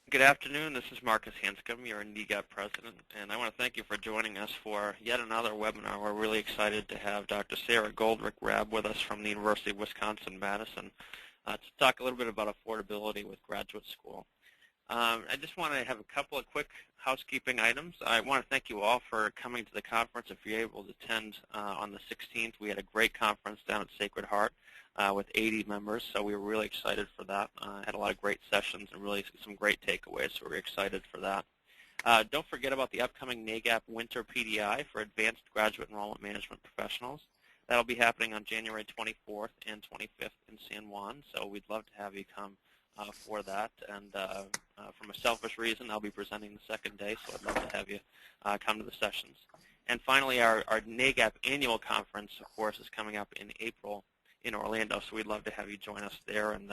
Good afternoon. This is Marcus Hanscom, your NEGAP president, and I want to thank you for joining us for yet another webinar. We're really excited to have Dr. Sara Goldrick-Rab with us from the University of Wisconsin-Madison to talk a little bit about affordability with graduate school. I just want to have a couple of quick housekeeping items. I want to thank you all for coming to the conference. If you're able to attend on the 16th, we had a great conference down at Sacred Heart with 80 members, so we were really excited for that. Had a lot of great sessions and really some great takeaways, so we're excited for that. Don't forget about the upcoming NEGAP Winter PDI for Advanced Graduate Enrollment Management Professionals. That'll be happening on January 24th and 25th in San Juan, so we'd love to have you come for that. And from a selfish reason, I'll be presenting the second day, so I'd love to have you come to the sessions. And finally, our NEGAP annual conference, of course, is coming up in April in Orlando, so we'd love to have you join us there, and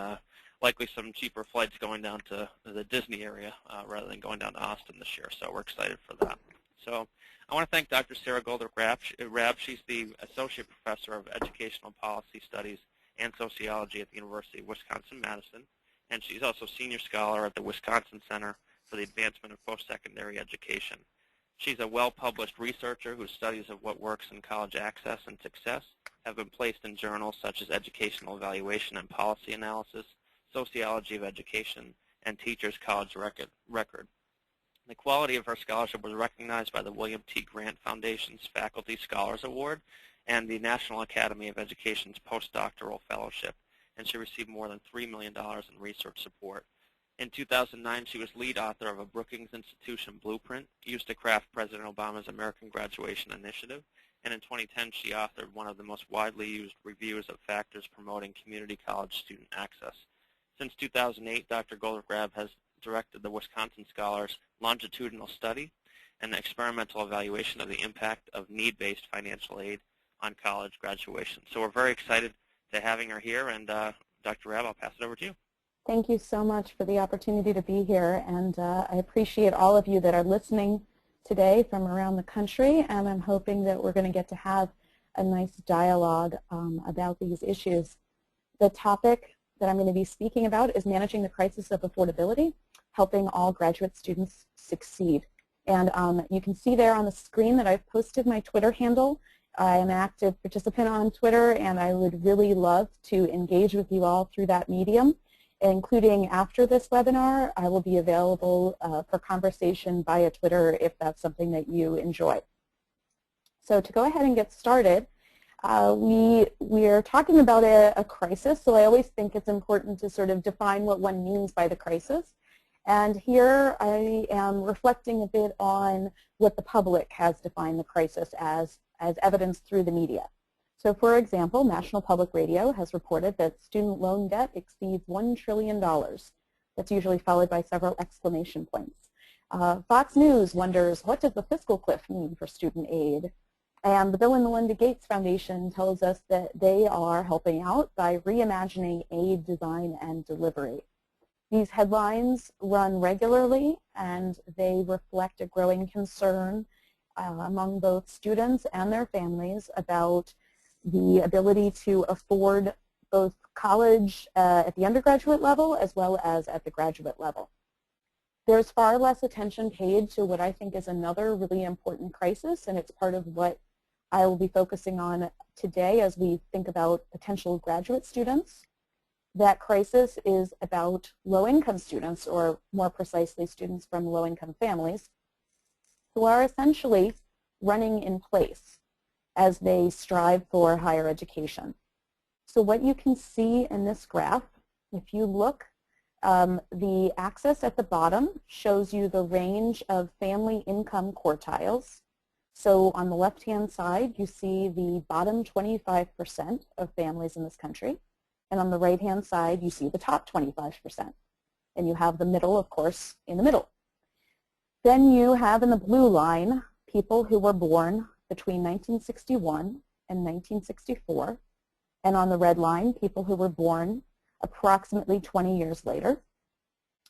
likely some cheaper flights going down to the Disney area rather than going down to Austin this year, so we're excited for that. So I want to thank Dr. Sara Goldrick-Rab. She's the Associate Professor of Educational Policy Studies and Sociology at the University of Wisconsin-Madison, and she's also Senior Scholar at the Wisconsin Center for the Advancement of Postsecondary Education. She's a well-published researcher whose studies of what works in college access and success have been placed in journals such as Educational Evaluation and Policy Analysis, Sociology of Education, and Teachers College Record. The quality of her scholarship was recognized by the William T. Grant Foundation's Faculty Scholars Award and the National Academy of Education's Postdoctoral Fellowship, and she received more than $3 million in research support. In 2009, she was lead author of a Brookings Institution blueprint used to craft President Obama's American Graduation Initiative, and in 2010, she authored one of the most widely used reviews of factors promoting community college student access. Since 2008, Dr. Goldrick-Rab has directed the Wisconsin Scholars longitudinal study and the experimental evaluation of the impact of need-based financial aid on college graduation. So we're very excited to having her here, and Dr. Rab, I'll pass it over to you. Thank you so much for the opportunity to be here, and I appreciate all of you that are listening today from around the country, and I'm hoping that we're going to get to have a nice dialogue about these issues. The topic that I'm going to be speaking about is managing the crisis of affordability, helping all graduate students succeed. And you can see there on the screen that I've posted my Twitter handle. I am an active participant on Twitter, and I would really love to engage with you all through that medium, including after this webinar. I will be available for conversation via Twitter if that's something that you enjoy. So to go ahead and get started, we're talking about a crisis, so I always think it's important to sort of define what one means by the crisis. And here I am reflecting a bit on what the public has defined the crisis as evidenced through the media. So for example, National Public Radio has reported that student loan debt exceeds $1 trillion. That's usually followed by several exclamation points. Fox News wonders, what does the fiscal cliff mean for student aid? And the Bill and Melinda Gates Foundation tells us that they are helping out by reimagining aid design and delivery. These headlines run regularly, and they reflect a growing concern among both students and their families about the ability to afford both college at the undergraduate level as well as at the graduate level. There's far less attention paid to what I think is another really important crisis, and it's part of what I will be focusing on today as we think about potential graduate students. That crisis is about low-income students, or more precisely students from low-income families, who are essentially running in place as they strive for higher education. So what you can see in this graph, if you look, the axis at the bottom shows you the range of family income quartiles. So on the left-hand side, you see the bottom 25% of families in this country. And on the right-hand side, you see the top 25%. And you have the middle, of course, in the middle. Then you have in the blue line people who were born between 1961 and 1964. And on the red line, people who were born approximately 20 years later.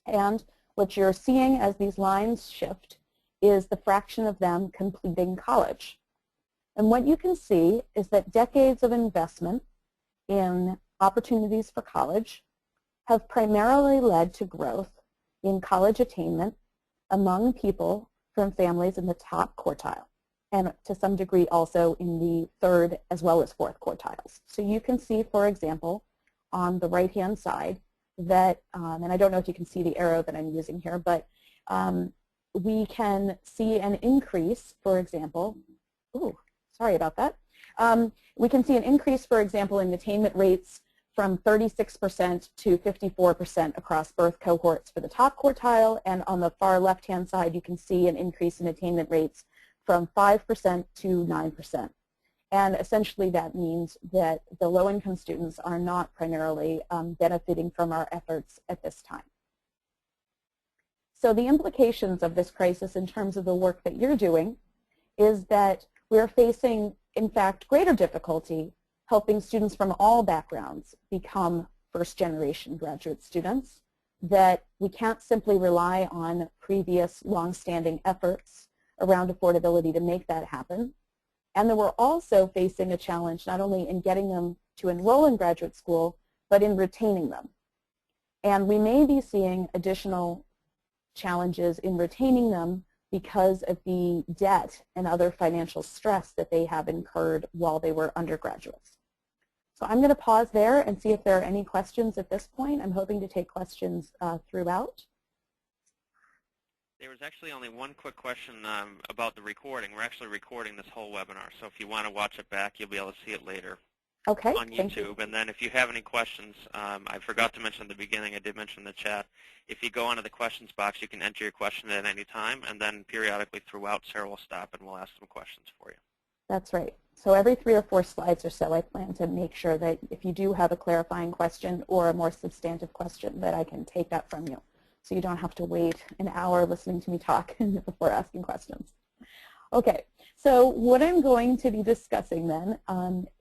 And what you're seeing as these lines shift is the fraction of them completing college. And what you can see is that decades of investment in opportunities for college have primarily led to growth in college attainment among people from families in the top quartile, and to some degree also in the third as well as fourth quartiles. So you can see, for example, on the right-hand side that, and I don't know if you can see the arrow that I'm using here, but we can see an increase, for example, sorry about that. We can see an increase, for example, in attainment rates from 36% to 54% across both cohorts for the top quartile, and on the far left-hand side you can see an increase in attainment rates from 5% to 9%. And essentially that means that the low-income students are not primarily benefiting from our efforts at this time. So the implications of this crisis in terms of the work that you're doing is that we're facing, in fact, greater difficulty helping students from all backgrounds become first-generation graduate students, that we can't simply rely on previous long-standing efforts around affordability to make that happen, and that we're also facing a challenge not only in getting them to enroll in graduate school, but in retaining them. And we may be seeing additional challenges in retaining them because of the debt and other financial stress that they have incurred while they were undergraduates. So I'm going to pause there and see if there are any questions at this point. I'm hoping to take questions throughout. There was actually only one quick question about the recording. We're actually recording this whole webinar, so if you want to watch it back, you'll be able to see it later on YouTube. And then if you have any questions, I forgot to mention at the beginning, I did mention in the chat, if you go onto the questions box, you can enter your question at any time, and then periodically throughout, Sarah will stop and we'll ask some questions for you. That's right. So every 3 or 4 slides or so, I plan to make sure that if you do have a clarifying question or a more substantive question, that I can take that from you, so you don't have to wait an hour listening to me talk before asking questions. Okay, so what I'm going to be discussing then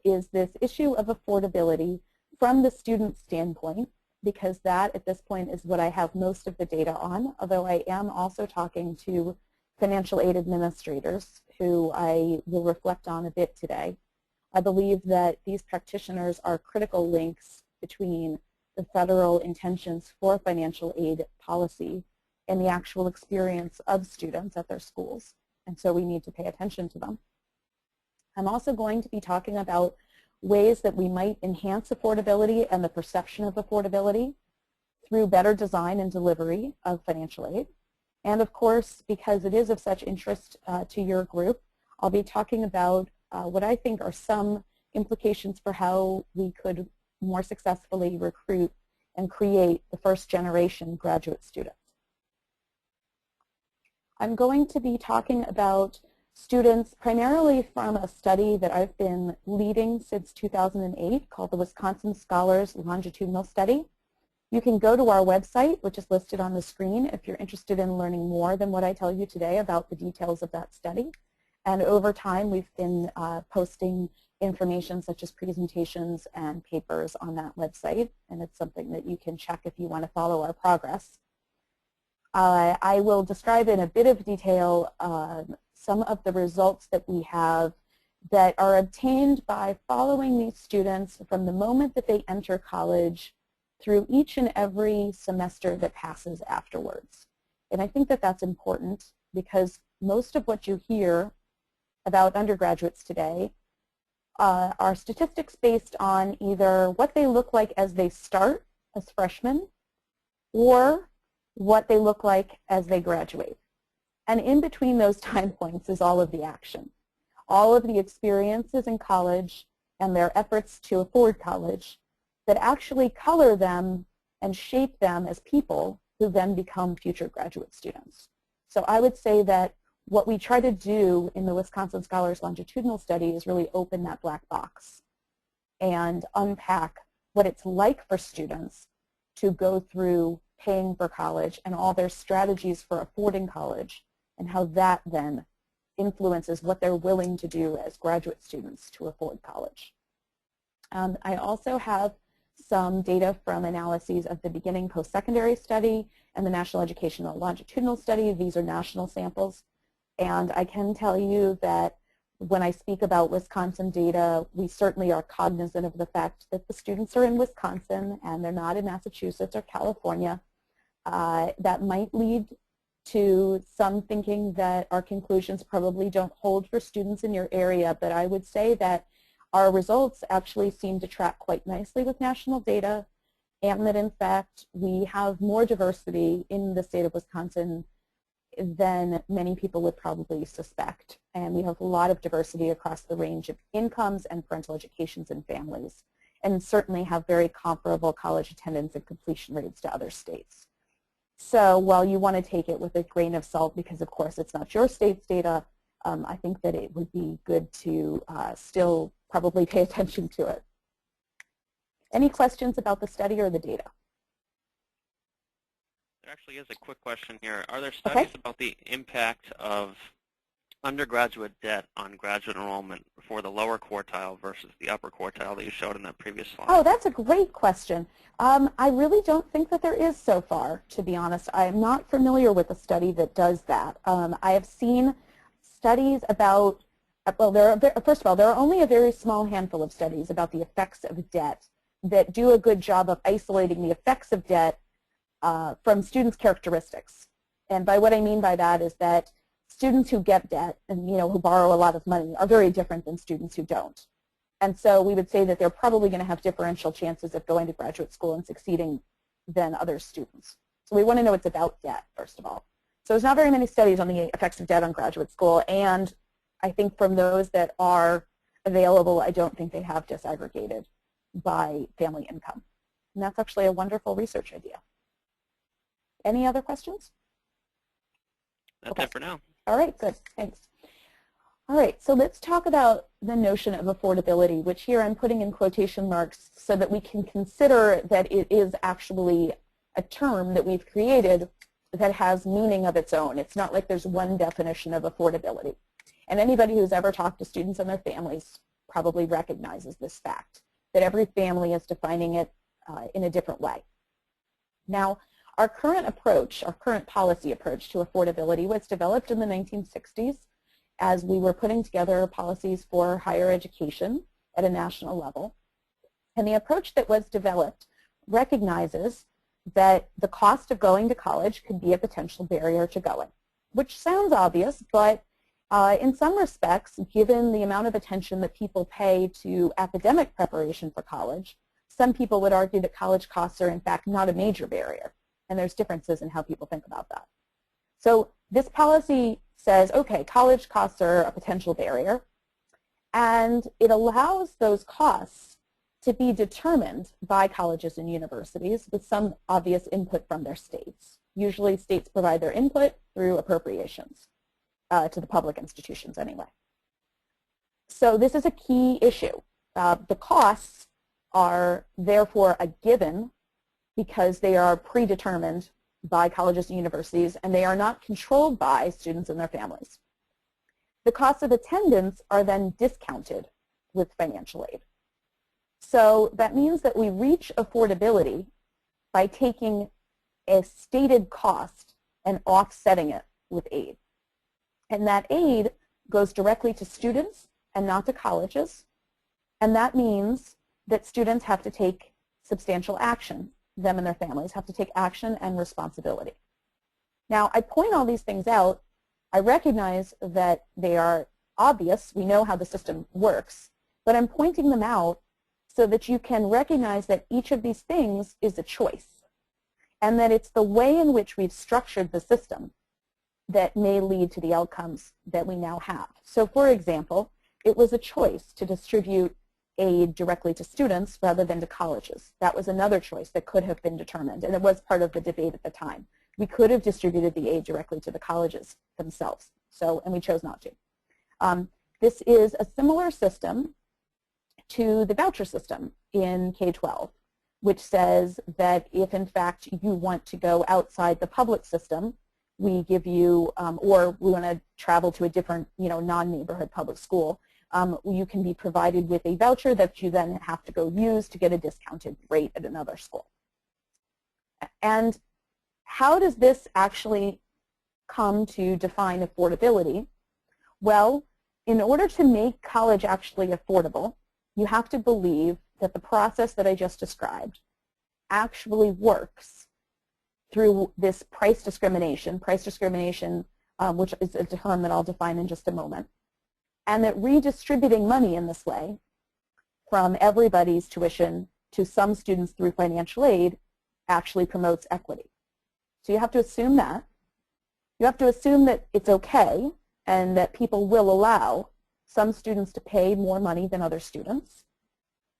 is this issue of affordability from the student standpoint, because that at this point is what I have most of the data on, although I am also talking to financial aid administrators who I will reflect on a bit today. I believe that these practitioners are critical links between the federal intentions for financial aid policy and the actual experience of students at their schools, and so we need to pay attention to them. I'm also going to be talking about ways that we might enhance affordability and the perception of affordability through better design and delivery of financial aid. And of course, because it is of such interest to your group, I'll be talking about what I think are some implications for how we could more successfully recruit and create the first generation graduate students. I'm going to be talking about students primarily from a study that I've been leading since 2008 called the Wisconsin Scholars Longitudinal Study. You can go to our website, which is listed on the screen, if you're interested in learning more than what I tell you today about the details of that study. And over time, we've been posting information such as presentations and papers on that website, and it's something that you can check if you want to follow our progress. I will describe in a bit of detail some of the results that we have that are obtained by following these students from the moment that they enter college through each and every semester that passes afterwards. And I think that that's important because most of what you hear about undergraduates today are statistics based on either what they look like as they start as freshmen or what they look like as they graduate. And in between those time points is all of the action. All of the experiences in college and their efforts to afford college that actually color them and shape them as people who then become future graduate students. So I would say that what we try to do in the Wisconsin Scholars Longitudinal Study is really open that black box and unpack what it's like for students to go through paying for college and all their strategies for affording college and how that then influences what they're willing to do as graduate students to afford college. I also have some data from analyses of the beginning post-secondary study and the National Educational Longitudinal Study. These are national samples. And I can tell you that when I speak about Wisconsin data, we certainly are cognizant of the fact that the students are in Wisconsin and they're not in Massachusetts or California. That might lead to some thinking that our conclusions probably don't hold for students in your area, but I would say that our results actually seem to track quite nicely with national data, and that in fact we have more diversity in the state of Wisconsin than many people would probably suspect. And we have a lot of diversity across the range of incomes and parental educations and families, and certainly have very comparable college attendance and completion rates to other states. So while you want to take it with a grain of salt, because of course it's not your state's data, I think that it would be good to still probably pay attention to it. Any questions about the study or the data? There actually is a quick question here. Are there studies Okay. about the impact of undergraduate debt on graduate enrollment for the lower quartile versus the upper quartile that you showed in that previous slide? Oh, that's a great question. I really don't think that there is so far, to be honest. I am not familiar with a study that does that. I have seen studies about, well, first of all, there are only a very small handful of studies about the effects of debt that do a good job of isolating the effects of debt from students' characteristics. And by what I mean by that is that students who get debt and who borrow a lot of money are very different than students who don't. And so we would say that they're probably going to have differential chances of going to graduate school and succeeding than other students. So we want to know it's about debt, first of all. So there's not very many studies on the effects of debt on graduate school, and I think from those that are available, I don't think they have disaggregated by family income. And that's actually a wonderful research idea. Any other questions? That's it for now. All right, good, thanks. All right, so let's talk about the notion of affordability, which here I'm putting in quotation marks so that we can consider that it is actually a term that we've created that has meaning of its own. It's not like there's one definition of affordability. And anybody who's ever talked to students and their families probably recognizes this fact, that every family is defining it in a different way. Now, our current approach, our current policy approach to affordability was developed in the 1960s as we were putting together policies for higher education at a national level. And the approach that was developed recognizes that the cost of going to college could be a potential barrier to going, which sounds obvious, but in some respects, given the amount of attention that people pay to academic preparation for college, some people would argue that college costs are in fact not a major barrier. And there's differences in how people think about that. So this policy says, okay, college costs are a potential barrier, and it allows those costs to be determined by colleges and universities with some obvious input from their states. Usually states provide their input through appropriations to the public institutions anyway. So this is a key issue. The costs are therefore a given because they are predetermined by colleges and universities, and they are not controlled by students and their families. The costs of attendance are then discounted with financial aid. So that means that we reach affordability by taking a stated cost and offsetting it with aid. And that aid goes directly to students and not to colleges, and that means that students have to take substantial action. Them and their families have to take action and responsibility. Now, I point all these things out. I recognize that they are obvious. We know how the system works, but I'm pointing them out so that you can recognize that each of these things is a choice, and that it's the way in which we've structured the system that may lead to the outcomes that we now have. So, for example, it was a choice to distribute aid directly to students rather than to colleges. That was another choice that could have been determined, and it was part of the debate at the time. We could have distributed the aid directly to the colleges themselves, and we chose not to. This is a similar system to the voucher system in K-12, which says that if in fact you want to go outside the public system, we give you, or we want to travel to a different, non-neighborhood public school, you can be provided with a voucher that you then have to go use to get a discounted rate at another school. And how does this actually come to define affordability? Well, in order to make college actually affordable, you have to believe that the process that I just described actually works through this price discrimination, which is a term that I'll define in just a moment, and that redistributing money in this way from everybody's tuition to some students through financial aid actually promotes equity. So you have to assume that. You have to assume that it's okay and that people will allow some students to pay more money than other students.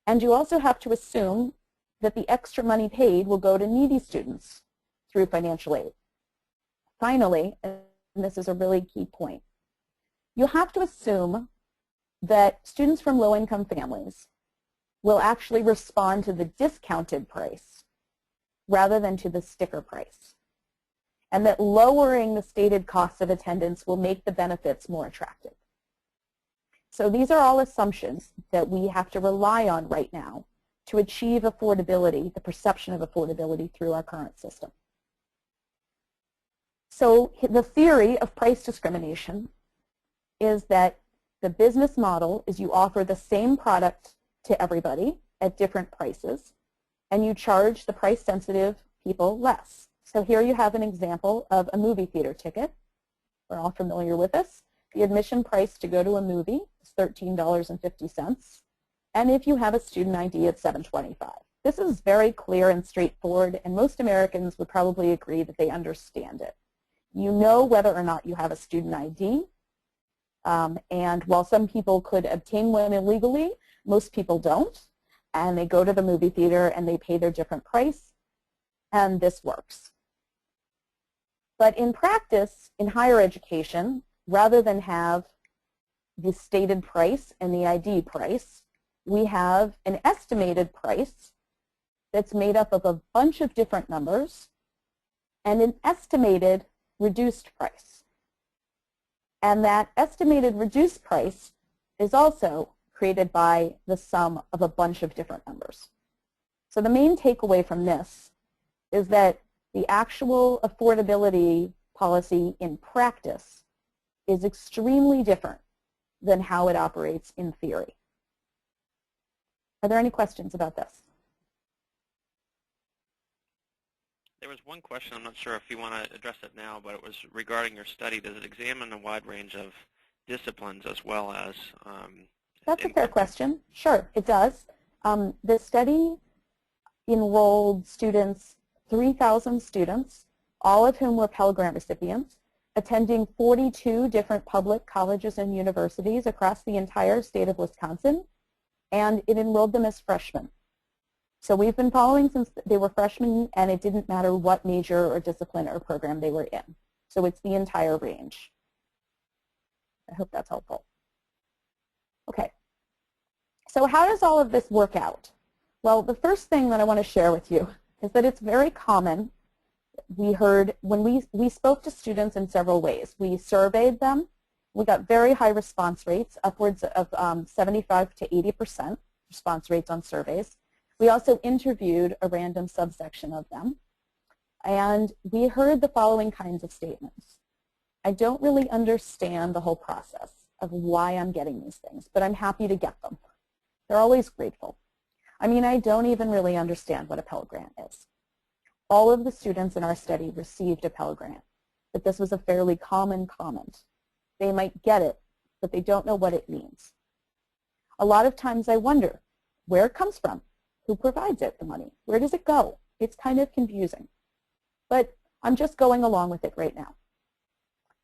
And you also have to assume that the extra money paid will go to needy students through financial aid. Finally, and this is a really key point, you have to assume that students from low-income families will actually respond to the discounted price rather than to the sticker price, and that lowering the stated cost of attendance will make the benefits more attractive. So these are all assumptions that we have to rely on right now to achieve affordability, the perception of affordability through our current system. So the theory of price discrimination is that the business model is you offer the same product to everybody at different prices, and you charge the price-sensitive people less. So here you have an example of a movie theater ticket. We're all familiar with this. The admission price to go to a movie is $13.50, and if you have a student ID, it's $7.25. This is very clear and straightforward, and most Americans would probably agree that they understand it. You know whether or not you have a student ID, and while some people could obtain one illegally, most people don't, and they go to the movie theater and they pay their different price, and this works. But in practice, in higher education, rather than have the stated price and the ID price, we have an estimated price that's made up of a bunch of different numbers and an estimated reduced price. And that estimated reduced price is also created by the sum of a bunch of different numbers. So the main takeaway from this is that the actual affordability policy in practice is extremely different than how it operates in theory. Are there any questions about this? There was one question, I'm not sure if you want to address it now, but it was regarding your study. Does it examine a wide range of disciplines as well as That's a fair question. Sure, it does. The study enrolled students, 3,000 students, all of whom were Pell Grant recipients, attending 42 different public colleges and universities across the entire state of Wisconsin, and it enrolled them as freshmen. So we've been following since they were freshmen, and it didn't matter what major or discipline or program they were in. So it's the entire range. I hope that's helpful. Okay. So how does all of this work out? Well, the first thing that I want to share with you is that it's very common. We heard when we spoke to students in several ways. We surveyed them. We got very high response rates, upwards of 75 to 80% response rates on surveys. We also interviewed a random subsection of them, and we heard the following kinds of statements. I don't really understand the whole process of why I'm getting these things, but I'm happy to get them. They're always grateful. I mean, I don't even really understand what a Pell Grant is. All of the students in our study received a Pell Grant, but this was a fairly common comment. They might get it, but they don't know what it means. A lot of times I wonder where it comes from. Who provides it, the money? Where does it go? It's kind of confusing. But I'm just going along with it right now.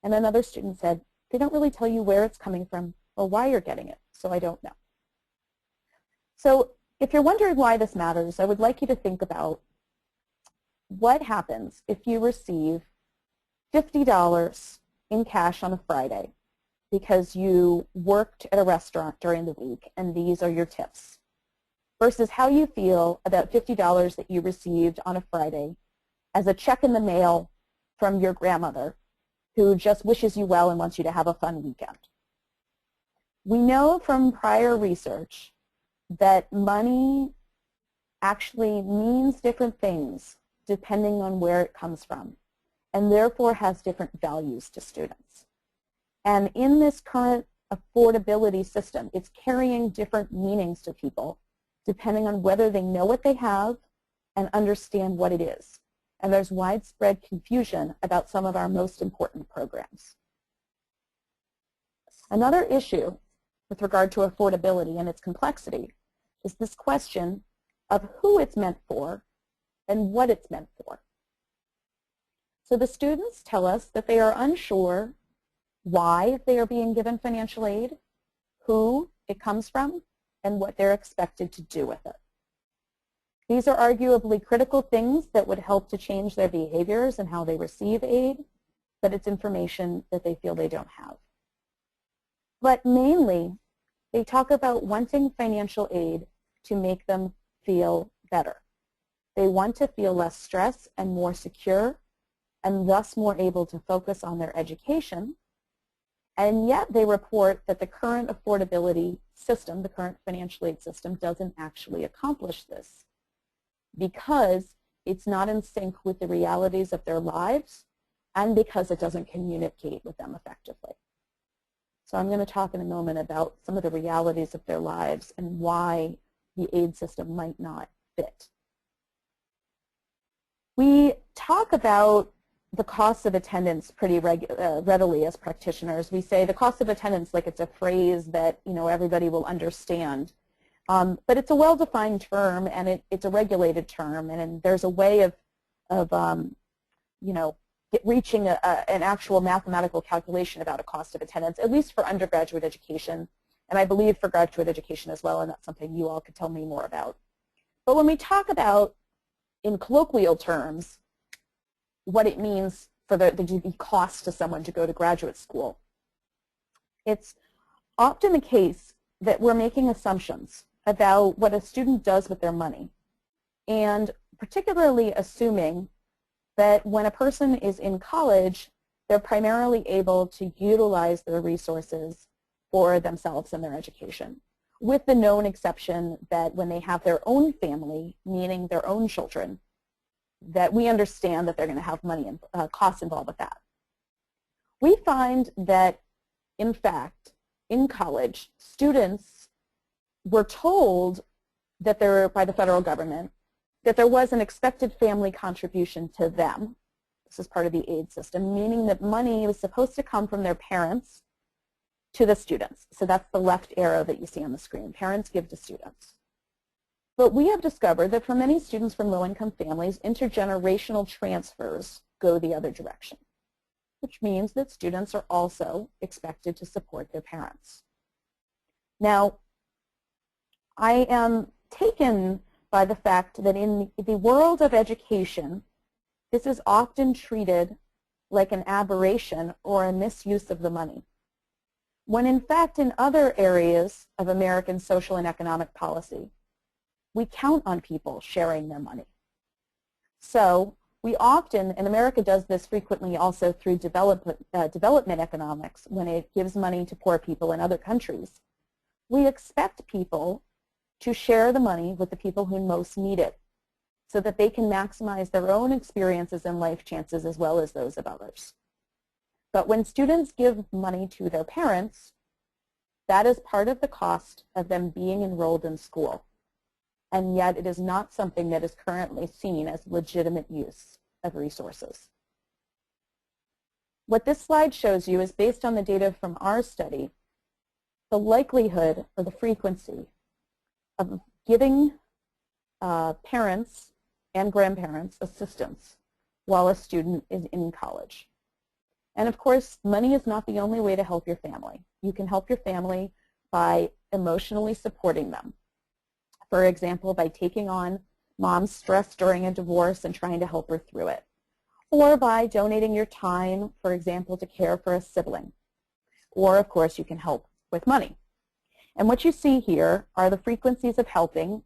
And another student said, they don't really tell you where it's coming from or why you're getting it, so I don't know. So if you're wondering why this matters, I would like you to think about what happens if you receive $50 in cash on a Friday because you worked at a restaurant during the week and these are your tips, versus how you feel about $50 that you received on a Friday as a check in the mail from your grandmother who just wishes you well and wants you to have a fun weekend. We know from prior research that money actually means different things depending on where it comes from, and therefore has different values to students. And in this current affordability system, it's carrying different meanings to people depending on whether they know what they have and understand what it is. and there's widespread confusion about some of our most important programs. Another issue with regard to affordability and its complexity is this question of who it's meant for and what it's meant for. So the students tell us that they are unsure why they are being given financial aid, who it comes from, and what they're expected to do with it. These are arguably critical things that would help to change their behaviors and how they receive aid, but it's information that they feel they don't have. But mainly, they talk about wanting financial aid to make them feel better. They want to feel less stress and more secure, and thus more able to focus on their education. And yet they report that the current affordability system, the current financial aid system, doesn't actually accomplish this because it's not in sync with the realities of their lives and because it doesn't communicate with them effectively. So I'm going to talk in a moment about some of the realities of their lives and why the aid system might not fit. We talk about the cost of attendance pretty readily as practitioners. We say the cost of attendance like it's a phrase that everybody will understand. But it's a well-defined term, and it's a regulated term, and there's a way of reaching an actual mathematical calculation about a cost of attendance, at least for undergraduate education, and I believe for graduate education as well, and that's something you all could tell me more about. But when we talk about, in colloquial terms, what it means for the cost to someone to go to graduate school, it's often the case that we're making assumptions about what a student does with their money, and particularly assuming that when a person is in college, they're primarily able to utilize their resources for themselves and their education, with the known exception that when they have their own family, meaning their own children, that we understand that they're going to have money and costs involved with that. We find that, in fact, in college, students were told that by the federal government that there was an expected family contribution to them. This is part of the aid system, meaning that money was supposed to come from their parents to the students. So that's the left arrow that you see on the screen. Parents give to students. But we have discovered that for many students from low-income families, intergenerational transfers go the other direction, which means that students are also expected to support their parents. Now, I am taken by the fact that in the world of education, this is often treated like an aberration or a misuse of the money, when in fact in other areas of American social and economic policy, we count on people sharing their money. So we often, and America does this frequently also through development economics, when it gives money to poor people in other countries, we expect people to share the money with the people who most need it so that they can maximize their own experiences and life chances as well as those of others. But when students give money to their parents, that is part of the cost of them being enrolled in school. And yet it is not something that is currently seen as legitimate use of resources. What this slide shows you is based on the data from our study, the likelihood or the frequency of giving parents and grandparents assistance while a student is in college. And of course, money is not the only way to help your family. You can help your family by emotionally supporting them. For example, by taking on mom's stress during a divorce and trying to help her through it. Or by donating your time, for example, to care for a sibling. Or, of course, you can help with money. And what you see here are the frequencies of helping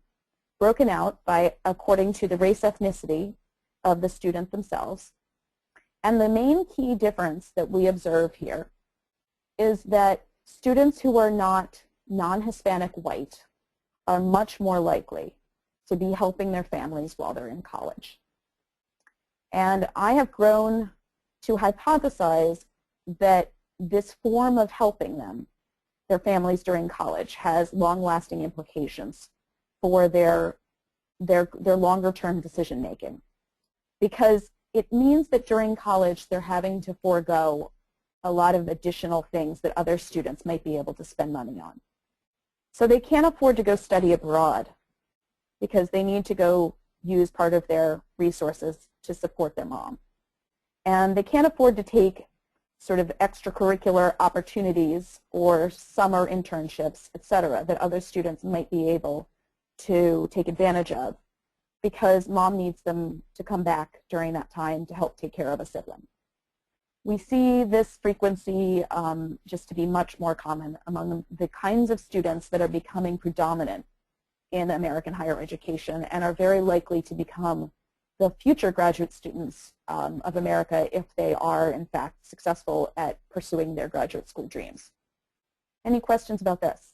broken out by according to the race ethnicity of the student themselves. And the main key difference that we observe here is that students who are not non-Hispanic white are much more likely to be helping their families while they're in college. And I have grown to hypothesize that this form of helping them, their families during college, has long-lasting implications for their longer-term decision-making. because it means that during college they're having to forego a lot of additional things that other students might be able to spend money on. So they can't afford to go study abroad because they need to go use part of their resources to support their mom. And they can't afford to take sort of extracurricular opportunities or summer internships, et cetera, that other students might be able to take advantage of because mom needs them to come back during that time to help take care of a sibling. We see this frequency just to be much more common among the kinds of students that are becoming predominant in American higher education and are very likely to become the future graduate students of America if they are, in fact, successful at pursuing their graduate school dreams. Any questions about this?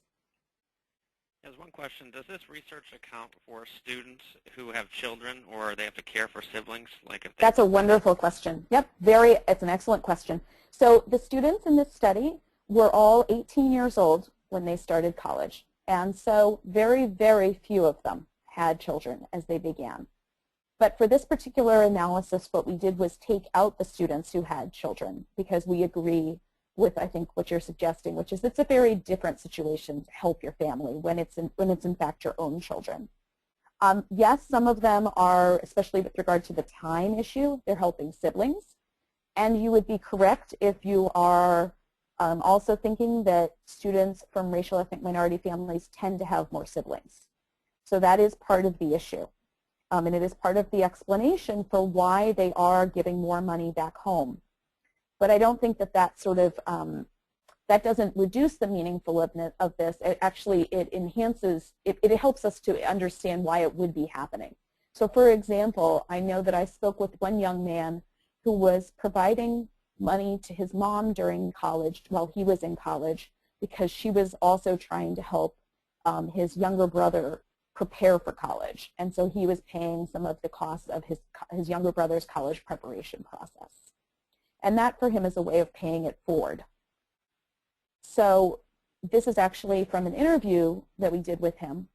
There's one question. Does this research account for students who have children or they have to care for siblings? Like if That's a wonderful question. Yep, it's an excellent question. So the students in this study were all 18 years old when they started college. And so very, very few of them had children as they began. But for this particular analysis, what we did was take out the students who had children because we agree with, I think, what you're suggesting, which is it's a very different situation to help your family when it's in fact your own children. Yes, some of them are, especially with regard to the time issue, they're helping siblings. And you would be correct if you are also thinking that students from racial ethnic minority families tend to have more siblings. So that is part of the issue. And it is part of the explanation for why they are giving more money back home. But I don't think that that sort of, that doesn't reduce the meaningfulness of this. It actually, it enhances, it helps us to understand why it would be happening. So for example, I know that I spoke with one young man who was providing money to his mom during college while he was in college because she was also trying to help his younger brother prepare for college. And so he was paying some of the costs of his younger brother's college preparation process. And that for him is a way of paying it forward. So this is actually from an interview that we did with him.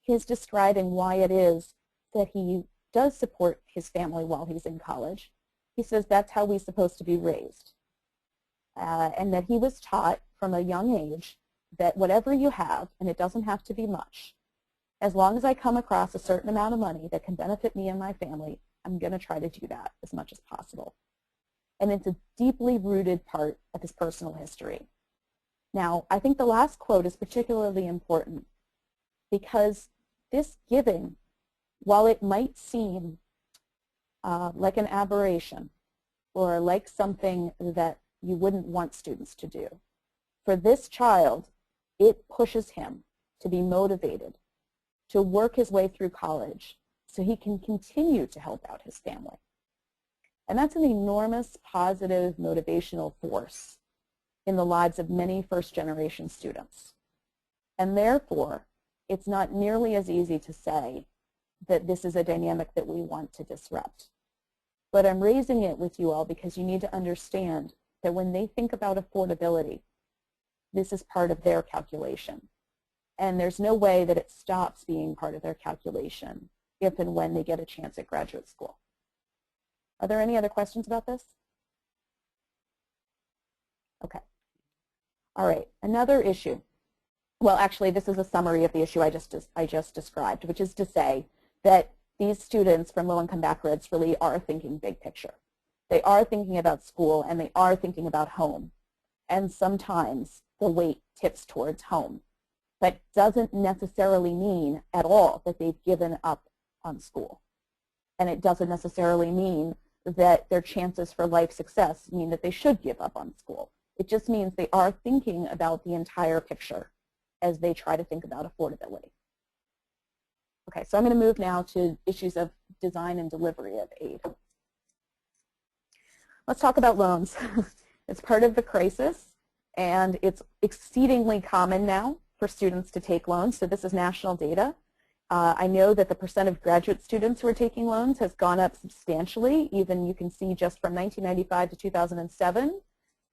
He's describing why it is that he does support his family while he's in college. He says that's how we're supposed to be raised. And that he was taught from a young age that whatever you have, and it doesn't have to be much, as long as I come across a certain amount of money that can benefit me and my family, I'm going to try to do that as much as possible. And it's a deeply rooted part of his personal history. Now, I think the last quote is particularly important because this giving, while it might seem like an aberration or like something that you wouldn't want students to do, for this child, it pushes him to be motivated to work his way through college so he can continue to help out his family. And that's an enormous positive motivational force in the lives of many first-generation students. And therefore, it's not nearly as easy to say that this is a dynamic that we want to disrupt. But I'm raising it with you all because you need to understand that when they think about affordability, this is part of their calculation. And there's no way that it stops being part of their calculation if and when they get a chance at graduate school. Are there any other questions about this? Okay. All right, another issue. Well, actually, this is a summary of the issue I just described, which is to say that these students from low-income backgrounds really are thinking big picture. They are thinking about school, and they are thinking about home. And sometimes the weight tips towards home. But doesn't necessarily mean at all that they've given up on school. And it doesn't necessarily mean that their chances for life success mean that they should give up on school. It just means they are thinking about the entire picture as they try to think about affordability. Okay, so I'm going to move now to issues of design and delivery of aid. Let's talk about loans. It's part of the crisis, and it's exceedingly common now for students to take loans. So this is national data. I know that the percent of graduate students who are taking loans has gone up substantially. Even you can see just from 1995 to 2007,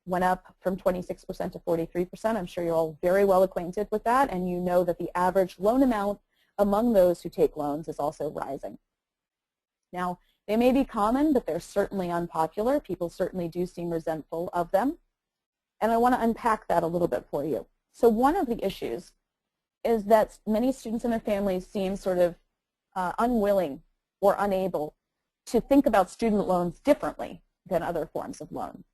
went up from 26% to 43%. I'm sure you're all very well acquainted with that, and you know that the average loan amount among those who take loans is also rising. Now, they may be common, but they're certainly unpopular. People certainly do seem resentful of them. And I want to unpack that a little bit for you. So one of the issues is that many students and their families seem sort of unwilling or unable to think about student loans differently than other forms of loan.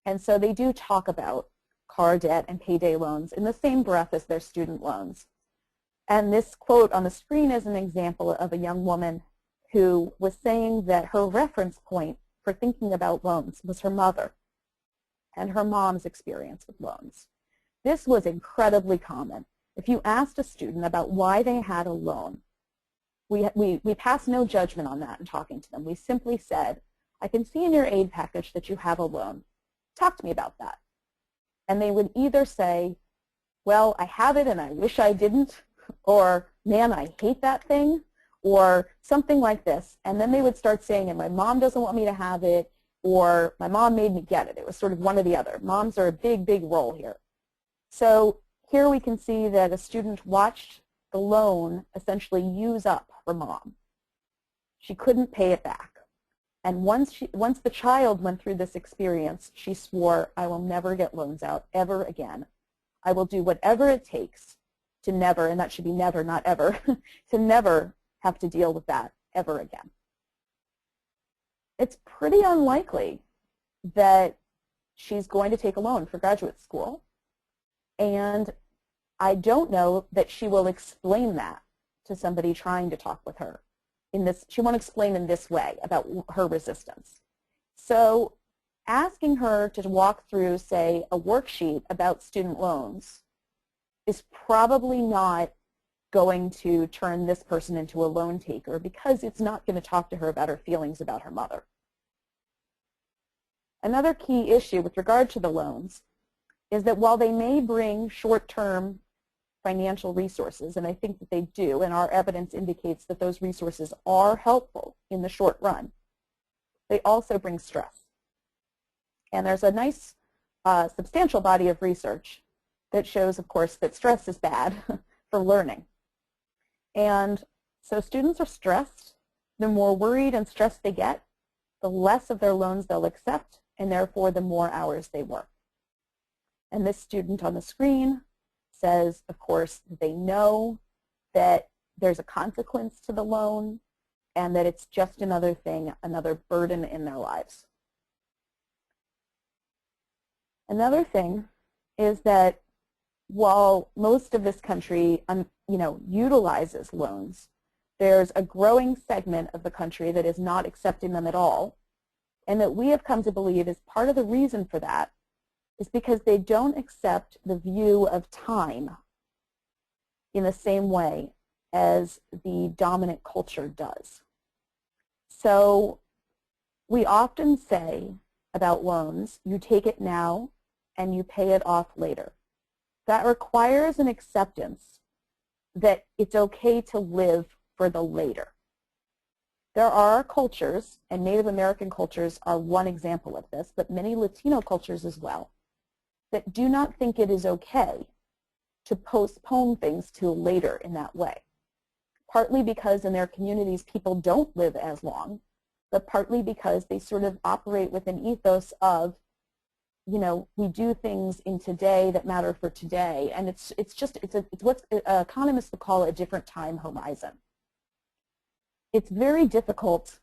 And so they do talk about car debt and payday loans in the same breath as their student loans. And this quote on the screen is an example of a young woman who was saying that her reference point for thinking about loans was her mother and her mom's experience with loans. This was incredibly common. If you asked a student about why they had a loan, we passed no judgment on that in talking to them. We simply said, I can see in your aid package that you have a loan. Talk to me about that. And they would either say, well, I have it and I wish I didn't, or man, I hate that thing, or something like this. And then they would start saying, and my mom doesn't want me to have it, or my mom made me get it. It was sort of one or the other. Moms are a big, big role here. So here we can see that a student watched the loan essentially use up her mom. She couldn't pay it back. And once the child went through this experience, she swore, I will never get loans out ever again. I will do whatever it takes to never, and that should be never, not ever, to never have to deal with that ever again. It's pretty unlikely that she's going to take a loan for graduate school, and I don't know that she will explain that to somebody trying to talk with her. She won't explain in this way about her resistance. So asking her to walk through, say, a worksheet about student loans is probably not going to turn this person into a loan taker because it's not going to talk to her about her feelings about her mother. Another key issue with regard to the loans is that while they may bring short-term financial resources, and I think that they do, and our evidence indicates that those resources are helpful in the short run, they also bring stress. And there's a nice substantial body of research that shows, of course, that stress is bad for learning. And so students are stressed. The more worried and stressed they get, the less of their loans they'll accept, and therefore the more hours they work. And this student on the screen says, of course, that they know that there's a consequence to the loan and that it's just another thing, another burden in their lives. Another thing is that while most of this country utilizes loans, there's a growing segment of the country that is not accepting them at all, and that we have come to believe is part of the reason for that is because they don't accept the view of time in the same way as the dominant culture does. So we often say about loans, you take it now and you pay it off later. That requires an acceptance that it's okay to live for the later. There are cultures, and Native American cultures are one example of this, but many Latino cultures as well, that do not think it is okay to postpone things to later in that way. Partly because in their communities people don't live as long, but partly because they sort of operate with an ethos of, we do things in today that matter for today, and it's what economists would call a different time horizon. It's very difficult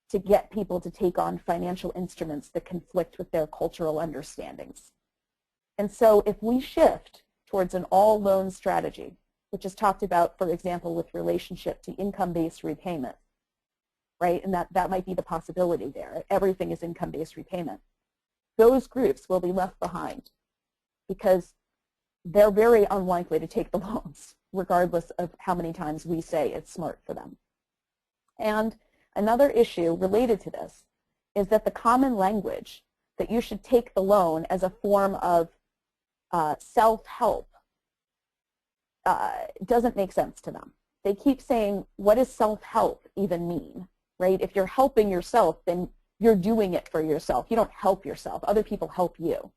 to get people to take on financial instruments that conflict with their cultural understandings. And so if we shift towards an all-loan strategy, which is talked about, for example, with relationship to income-based repayment, right? And that might be the possibility there. Everything is income-based repayment. Those groups will be left behind because they're very unlikely to take the loans, regardless of how many times we say it's smart for them. And another issue related to this is that the common language that you should take the loan as a form of self-help doesn't make sense to them. They keep saying, what does self-help even mean, right? If you're helping yourself, then you're doing it for yourself. You don't help yourself. Other people help you.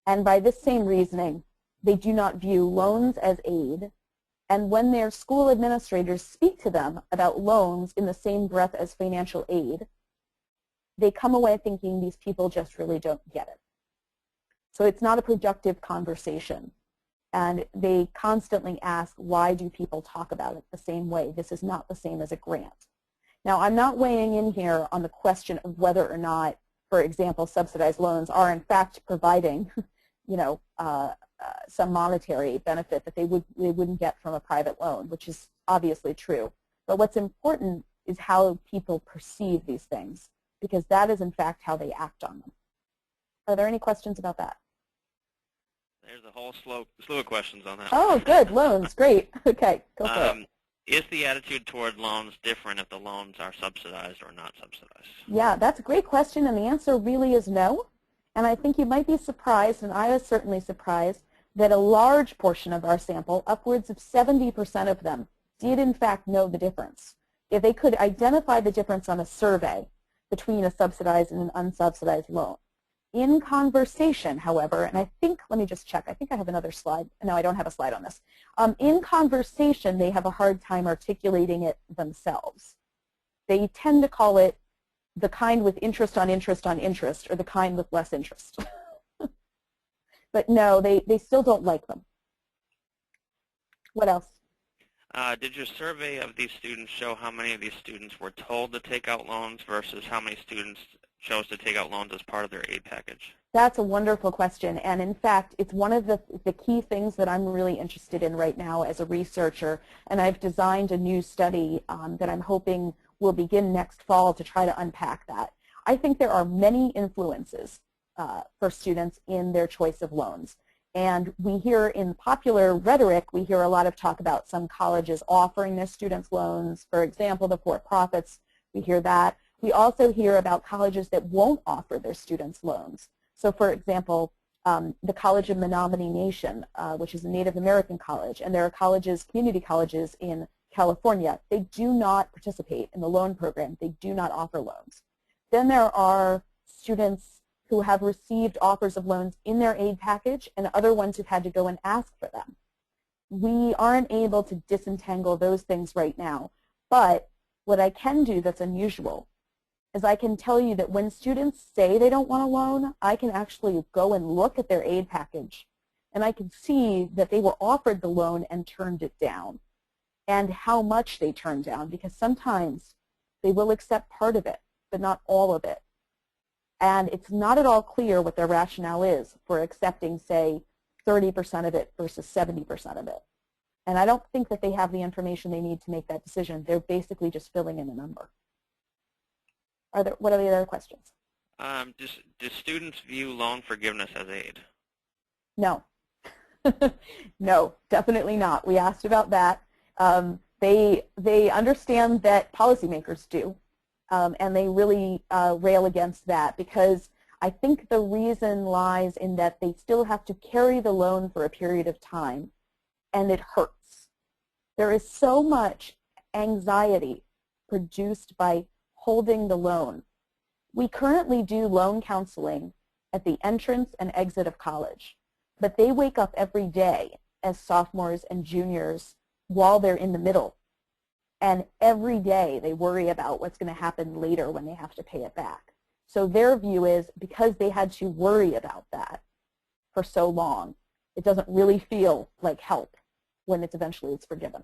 And by this same reasoning, they do not view loans as aid And when their school administrators speak to them about loans in the same breath as financial aid, they come away thinking these people just really don't get it. So it's not a productive conversation. And they constantly ask, why do people talk about it the same way? This is not the same as a grant. Now, I'm not weighing in here on the question of whether or not, for example, subsidized loans are in fact providing, some monetary benefit that they wouldn't get from a private loan, which is obviously true. But what's important is how people perceive these things, because that is in fact how they act on them. Are there any questions about that? There's a whole slew of questions on that. Oh, good. Loans. Great. Okay. Go for it. Is the attitude toward loans different if the loans are subsidized or not subsidized? Yeah, that's a great question, and the answer really is no. And I think you might be surprised, and I was certainly surprised, that a large portion of our sample, upwards of 70% of them, did in fact know the difference. If they could identify the difference on a survey between a subsidized and an unsubsidized loan. In conversation, however, and I think, let me just check, I think I have another slide. No, I don't have a slide on this. In conversation, they have a hard time articulating it themselves. They tend to call it the kind with interest on interest on interest, or the kind with less interest. But no, they still don't like them. What else? Did your survey of these students show how many of these students were told to take out loans versus how many students chose to take out loans as part of their aid package? That's a wonderful question, and in fact, it's one of the key things that I'm really interested in right now as a researcher, and I've designed a new study that I'm hoping will begin next fall to try to unpack that. I think there are many influences for students in their choice of loans, and we hear in popular rhetoric, we hear a lot of talk about some colleges offering their students loans, for example, the for-profits, we hear that. We also hear about colleges that won't offer their students loans. So for example, the College of Menominee Nation, which is a Native American college, and there are colleges, community colleges in California, they do not participate in the loan program. They do not offer loans. Then there are students who have received offers of loans in their aid package and other ones who've had to go and ask for them. We aren't able to disentangle those things right now, but what I can do that's unusual is I can tell you that when students say they don't want a loan, I can actually go and look at their aid package, and I can see that they were offered the loan and turned it down, and how much they turned down, because sometimes they will accept part of it, but not all of it. And it's not at all clear what their rationale is for accepting, say, 30% of it versus 70% of it. And I don't think that they have the information they need to make that decision. They're basically just filling in a number. What are the other questions? Do students view loan forgiveness as aid? No. No, definitely not. We asked about that. They understand that policymakers do, and they really rail against that, because I think the reason lies in that they still have to carry the loan for a period of time, and it hurts. There is so much anxiety produced by holding the loan. We currently do loan counseling at the entrance and exit of college, but they wake up every day as sophomores and juniors while they're in the middle, and every day they worry about what's going to happen later when they have to pay it back. So their view is, because they had to worry about that for so long, it doesn't really feel like help when it's eventually forgiven.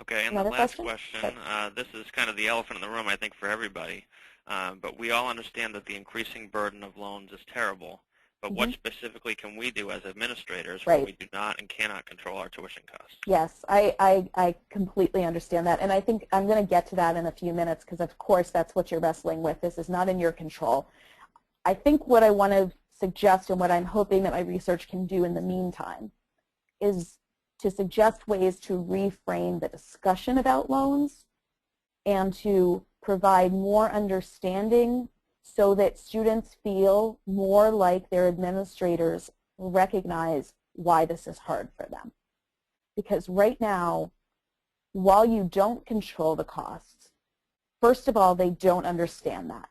Okay, and Another the last question, this is kind of the elephant in the room, I think, for everybody. But we all understand that the increasing burden of loans is terrible. But what specifically can we do as administrators when we do not and cannot control our tuition costs? Yes, I completely understand that. And I think I'm going to get to that in a few minutes, because of course that's what you're wrestling with. This is not in your control. I think what I want to suggest, and what I'm hoping that my research can do in the meantime, is to suggest ways to reframe the discussion about loans and to provide more understanding so that students feel more like their administrators recognize why this is hard for them. Because right now, while you don't control the costs, first of all, they don't understand that.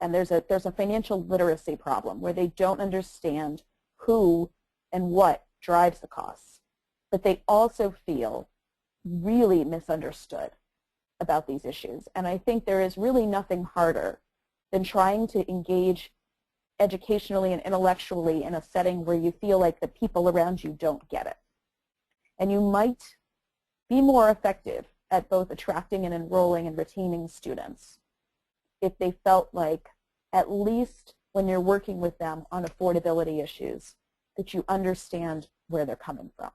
And there's a financial literacy problem where they don't understand who and what drives the costs. but they also feel really misunderstood about these issues. And I think there is really nothing harder than trying to engage educationally and intellectually in a setting where you feel like the people around you don't get it. And you might be more effective at both attracting and enrolling and retaining students if they felt like, at least when you're working with them on affordability issues, that you understand where they're coming from.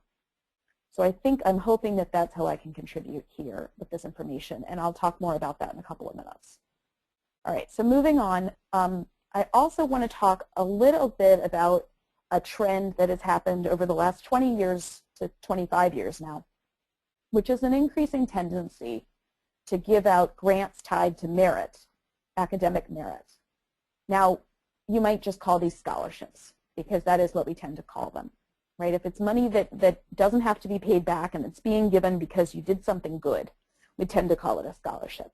So I'm hoping that that's how I can contribute here with this information, and I'll talk more about that in a couple of minutes. All right, so moving on, I also want to talk a little bit about a trend that has happened over the last 20 years to 25 years now, which is an increasing tendency to give out grants tied to merit, academic merit. Now, you might just call these scholarships, because that is what we tend to call them, right? If it's money that doesn't have to be paid back and it's being given because you did something good, we tend to call it a scholarship.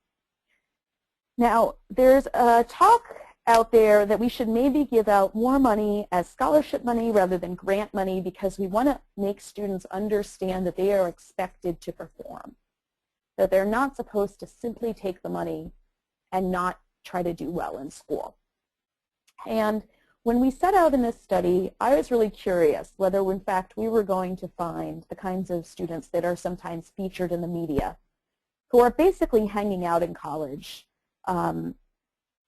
Now, there's a talk out there that we should maybe give out more money as scholarship money rather than grant money, because we want to make students understand that they are expected to perform, that they're not supposed to simply take the money and not try to do well in school. And when we set out in this study, I was really curious whether, in fact, we were going to find the kinds of students that are sometimes featured in the media, who are basically hanging out in college,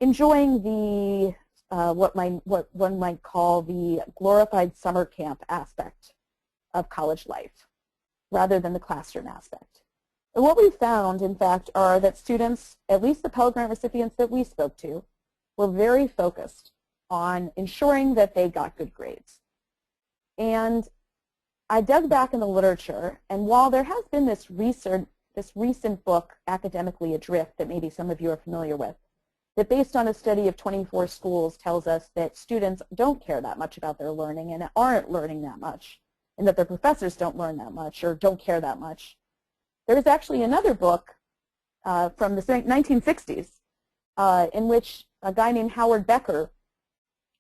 enjoying the what one might call the glorified summer camp aspect of college life, rather than the classroom aspect. And what we found, in fact, are that students, at least the Pell Grant recipients that we spoke to, were very focused on ensuring that they got good grades. And I dug back in the literature, and while there has been this recent book, Academically Adrift, that maybe some of you are familiar with, that based on a study of 24 schools tells us that students don't care that much about their learning and aren't learning that much, and that their professors don't learn that much or don't care that much. There is actually another book from the 1960s in which a guy named Howard Becker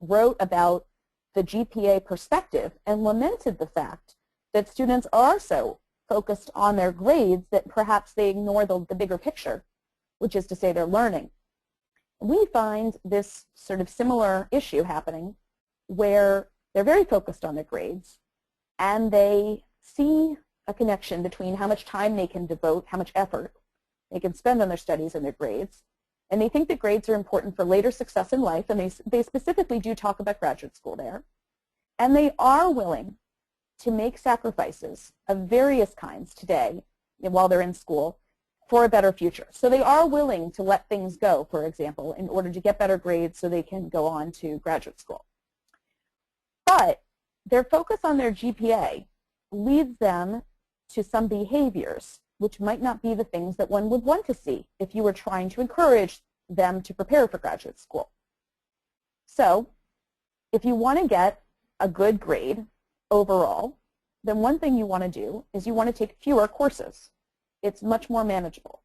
wrote about the GPA perspective and lamented the fact that students are so focused on their grades that perhaps they ignore the bigger picture, which is to say their learning. We find this sort of similar issue happening where they're very focused on their grades, and they see a connection between how much time they can devote, how much effort they can spend on their studies and their grades. And they think that grades are important for later success in life, and they specifically do talk about graduate school there. And they are willing to make sacrifices of various kinds today while they're in school for a better future. So they are willing to let things go, for example, in order to get better grades so they can go on to graduate school. But their focus on their GPA leads them to some behaviors which might not be the things that one would want to see if you were trying to encourage them to prepare for graduate school. So if you want to get a good grade overall, then one thing you want to do is you want to take fewer courses. It's much more manageable.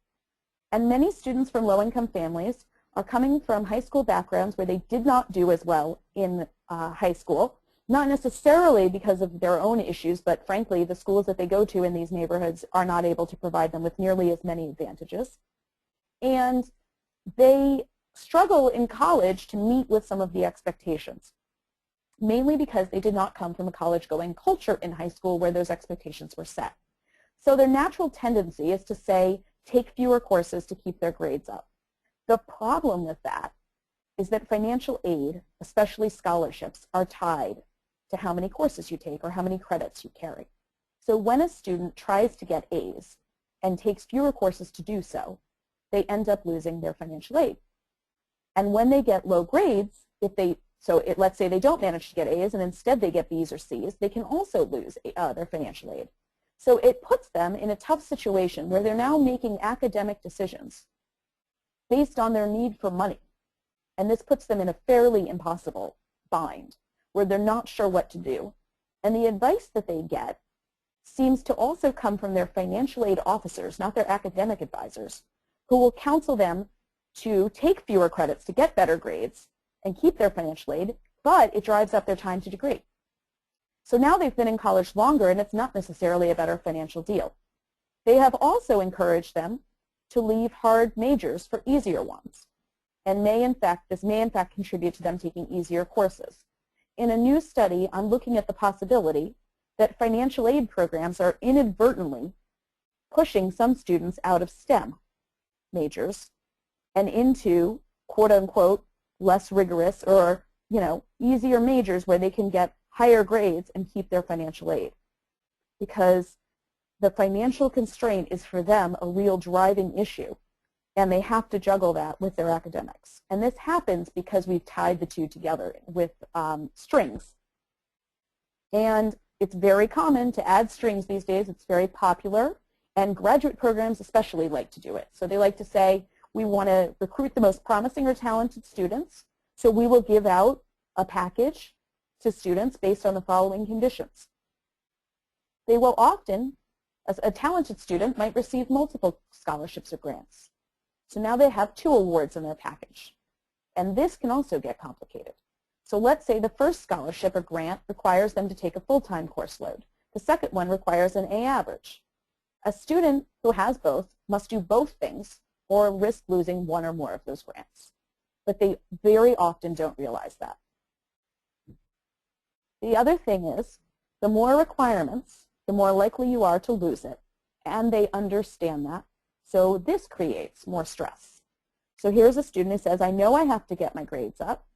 And many students from low-income families are coming from high school backgrounds where they did not do as well in high school, not necessarily because of their own issues, but frankly, the schools that they go to in these neighborhoods are not able to provide them with nearly as many advantages. And they struggle in college to meet with some of the expectations, mainly because they did not come from a college-going culture in high school where those expectations were set. So their natural tendency is to say, take fewer courses to keep their grades up. The problem with that is that financial aid, especially scholarships, are tied to how many courses you take or how many credits you carry. So when a student tries to get A's and takes fewer courses to do so, they end up losing their financial aid. And when they get low grades, let's say they don't manage to get A's and instead they get B's or C's, they can also lose their financial aid. So it puts them in a tough situation where they're now making academic decisions based on their need for money. And this puts them in a fairly impossible bind where they're not sure what to do. And the advice that they get seems to also come from their financial aid officers, not their academic advisors, who will counsel them to take fewer credits to get better grades and keep their financial aid, but it drives up their time to degree. So now they've been in college longer, and it's not necessarily a better financial deal. They have also encouraged them to leave hard majors for easier ones, and this may in fact contribute to them taking easier courses. In a new study, I'm looking at the possibility that financial aid programs are inadvertently pushing some students out of STEM majors and into quote-unquote less rigorous or easier majors where they can get higher grades and keep their financial aid, because the financial constraint is for them a real driving issue, and they have to juggle that with their academics. And this happens because we've tied the two together with strings. And it's very common to add strings these days. It's very popular, and graduate programs especially like to do it. So they like to say, we want to recruit the most promising or talented students, so we will give out a package to students based on the following conditions. They will often, as a talented student, might receive multiple scholarships or grants. So now they have 2 awards in their package. And this can also get complicated. So let's say the first scholarship or grant requires them to take a full-time course load. The second one requires an A average. A student who has both must do both things or risk losing one or more of those grants. But they very often don't realize that. The other thing is, the more requirements, the more likely you are to lose it, and they understand that. So this creates more stress. So here's a student who says, I know I have to get my grades up,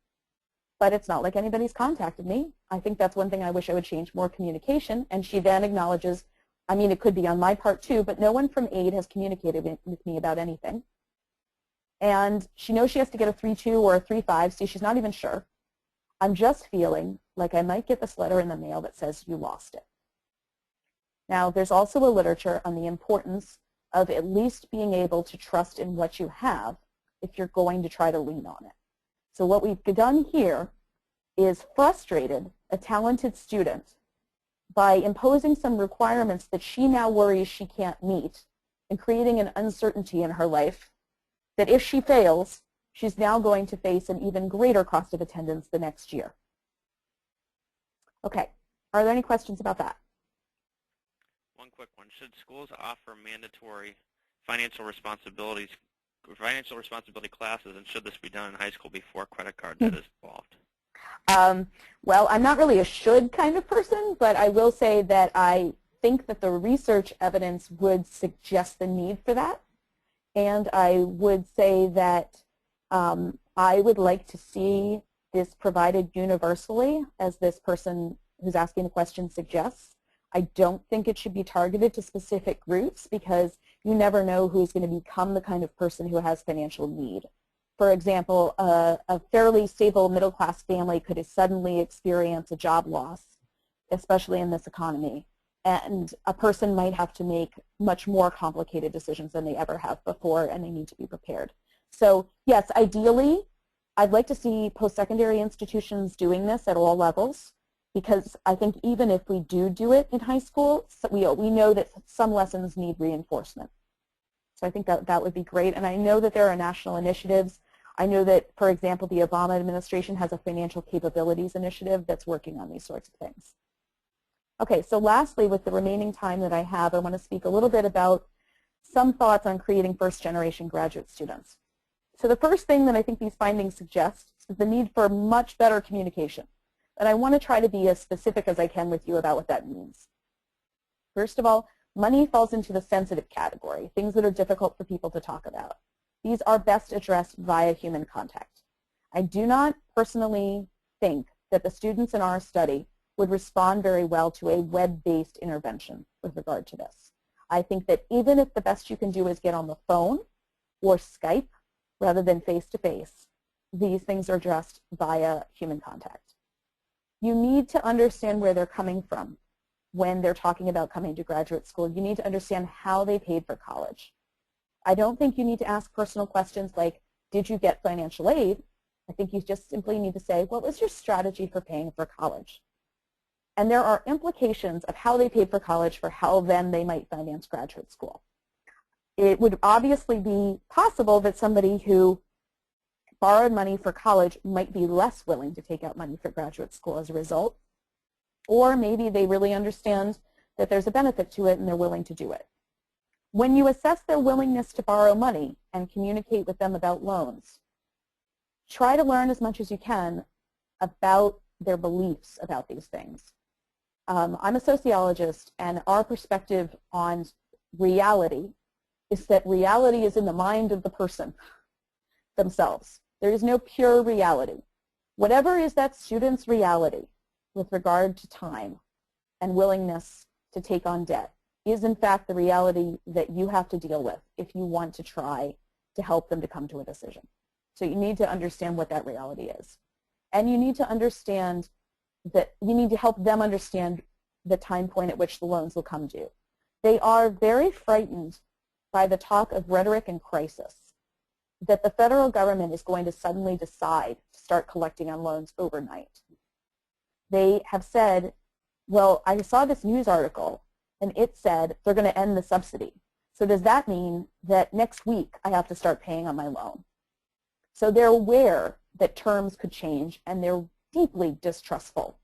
but it's not like anybody's contacted me. I think that's one thing I wish I would change, more communication. And she then acknowledges, I mean, it could be on my part too, but no one from AID has communicated with me about anything. And she knows she has to get a 3.2 or a 3.5, so she's not even sure. I'm just feeling like I might get this letter in the mail that says you lost it. Now, there's also a literature on the importance of at least being able to trust in what you have if you're going to try to lean on it. So what we've done here is frustrated a talented student by imposing some requirements that she now worries she can't meet and creating an uncertainty in her life that if she fails, she's now going to face an even greater cost of attendance the next year. Okay, are there any questions about that? One quick one. Should schools offer mandatory financial responsibility classes, and should this be done in high school before credit card debt is involved? Well, I'm not really a should kind of person, but I will say that I think that the research evidence would suggest the need for that. And I would say that I would like to see this provided universally, as this person who's asking the question suggests. I don't think it should be targeted to specific groups, because you never know who's going to become the kind of person who has financial need. For example, a fairly stable middle-class family could suddenly experience a job loss, especially in this economy, and a person might have to make much more complicated decisions than they ever have before, and they need to be prepared. So yes, ideally, I'd like to see post-secondary institutions doing this at all levels, because I think even if we do it in high school, we know that some lessons need reinforcement. So I think that would be great. And I know that there are national initiatives. I know that, for example, the Obama administration has a financial capabilities initiative that's working on these sorts of things. Okay, so lastly, with the remaining time that I have, I want to speak a little bit about some thoughts on creating first-generation graduate students. So the first thing that I think these findings suggest is the need for much better communication. And I want to try to be as specific as I can with you about what that means. First of all, money falls into the sensitive category, things that are difficult for people to talk about. These are best addressed via human contact. I do not personally think that the students in our study would respond very well to a web-based intervention with regard to this. I think that even if the best you can do is get on the phone or Skype rather than face-to-face, these things are addressed via human contact. You need to understand where they're coming from when they're talking about coming to graduate school. You need to understand how they paid for college. I don't think you need to ask personal questions like, did you get financial aid? I think you just simply need to say, what was your strategy for paying for college? And there are implications of how they paid for college for how then they might finance graduate school. It would obviously be possible that somebody who borrowed money for college might be less willing to take out money for graduate school as a result. Or maybe they really understand that there's a benefit to it and they're willing to do it. When you assess their willingness to borrow money and communicate with them about loans, try to learn as much as you can about their beliefs about these things. I'm a sociologist, and our perspective on reality is that reality is in the mind of the person themselves. There is no pure reality. Whatever is that student's reality with regard to time and willingness to take on debt is in fact the reality that you have to deal with if you want to try to help them to come to a decision. So you need to understand what that reality is. And you need to understand that you need to help them understand the time point at which the loans will come due. They are very frightened by the talk of rhetoric and crisis, that the federal government is going to suddenly decide to start collecting on loans overnight. They have said, well, I saw this news article and it said they're going to end the subsidy. So does that mean that next week I have to start paying on my loan? So they're aware that terms could change, and they're deeply distrustful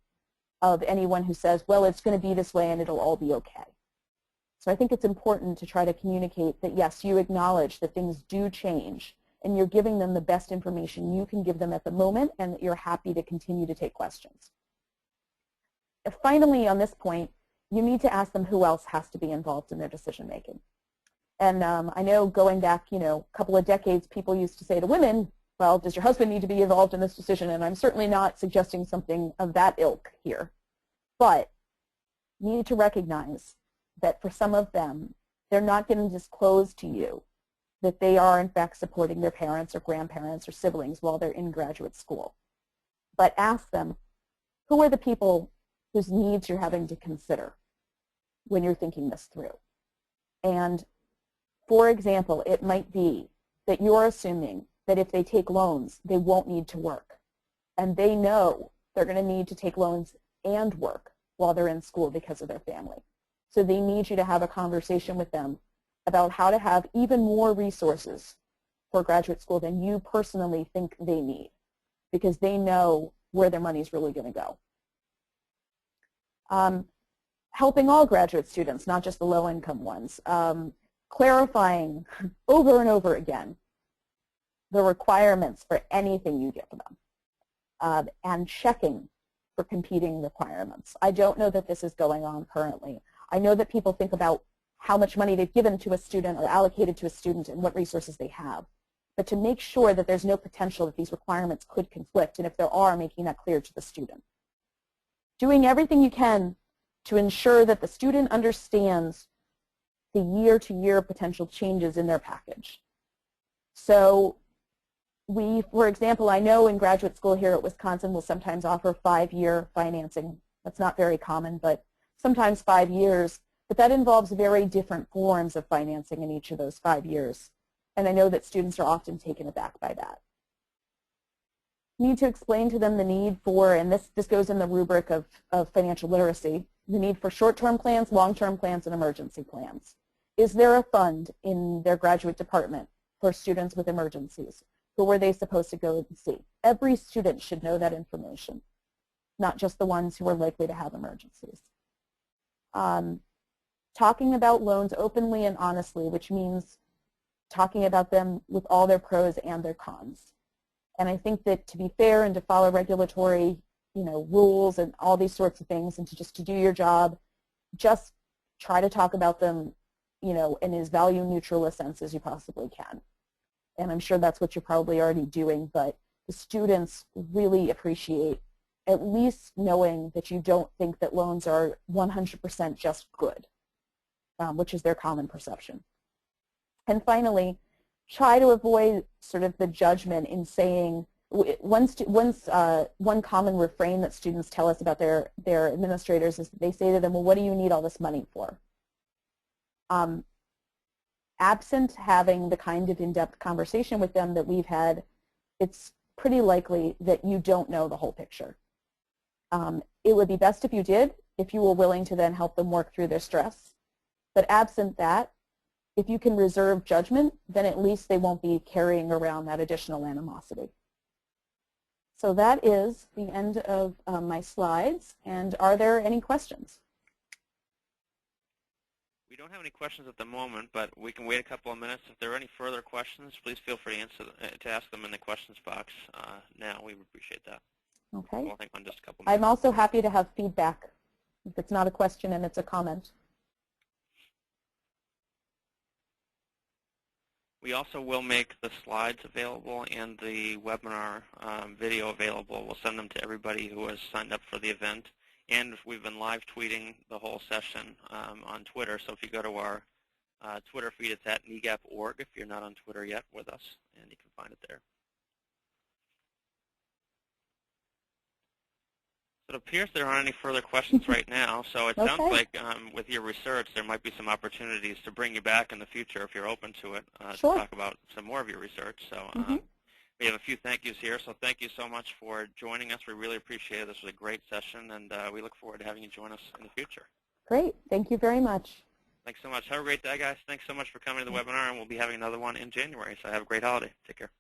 of anyone who says, well, it's going to be this way and it'll all be okay. So I think it's important to try to communicate that, yes, you acknowledge that things do change and you're giving them the best information you can give them at the moment, and that you're happy to continue to take questions. Finally, on this point, you need to ask them who else has to be involved in their decision making. And I know going back, a couple of decades, people used to say to women, well, does your husband need to be involved in this decision? And I'm certainly not suggesting something of that ilk here. But you need to recognize that for some of them, they're not going to disclose to you that they are in fact supporting their parents or grandparents or siblings while they're in graduate school. But ask them, who are the people whose needs you're having to consider when you're thinking this through? And for example, it might be that you're assuming that if they take loans, they won't need to work. And they know they're going to need to take loans and work while they're in school because of their family. So they need you to have a conversation with them about how to have even more resources for graduate school than you personally think they need, because they know where their money is really going to go. Helping all graduate students, not just the low-income ones. Clarifying over and over again the requirements for anything you give them, and checking for competing requirements. I don't know that this is going on currently. I know that people think about how much money they've given to a student or allocated to a student and what resources they have. But to make sure that there's no potential that these requirements could conflict, and if there are, making that clear to the student. Doing everything you can to ensure that the student understands the year-to-year potential changes in their package. So for example, I know in graduate school here at Wisconsin will sometimes offer 5-year financing. That's not very common, but sometimes 5 years. But that involves very different forms of financing in each of those 5 years. And I know that students are often taken aback by that. You need to explain to them the need for, and this goes in the rubric of financial literacy, the need for short-term plans, long-term plans, and emergency plans. Is there a fund in their graduate department for students with emergencies? Who are they supposed to go and see? Every student should know that information, not just the ones who are likely to have emergencies. Talking about loans openly and honestly, which means talking about them with all their pros and their cons. And I think that to be fair and to follow regulatory rules and all these sorts of things, and to do your job, just try to talk about them in as value neutral a sense as you possibly can. And I'm sure that's what you're probably already doing, but the students really appreciate at least knowing that you don't think that loans are 100% just good, which is their common perception. And finally, try to avoid sort of the judgment in saying, one common refrain that students tell us about their administrators is that they say to them, well, what do you need all this money for? Absent having the kind of in-depth conversation with them that we've had, it's pretty likely that you don't know the whole picture. It would be best if you did, if you were willing to then help them work through their stress. But absent that, if you can reserve judgment, then at least they won't be carrying around that additional animosity. So that is the end of my slides. And are there any questions? We don't have any questions at the moment, but we can wait a couple of minutes. If there are any further questions, please feel free to ask them in the questions box now. We would appreciate that. Okay. We'll think on just a couple minutes. I'm also happy to have feedback if it's not a question and it's a comment. We also will make the slides available and the webinar video available. We'll send them to everybody who has signed up for the event. And we've been live tweeting the whole session on Twitter. So if you go to our Twitter feed, it's at NEGAP.org if you're not on Twitter yet with us, and you can find it there. So it appears there aren't any further questions right now. So it sounds like with your research, there might be some opportunities to bring you back in the future if you're open to it to talk about some more of your research. So we have a few thank yous here. So thank you so much for joining us. We really appreciate it. This was a great session, and we look forward to having you join us in the future. Great. Thank you very much. Thanks so much. Have a great day, guys. Thanks so much for coming to the webinar, and we'll be having another one in January. So have a great holiday. Take care.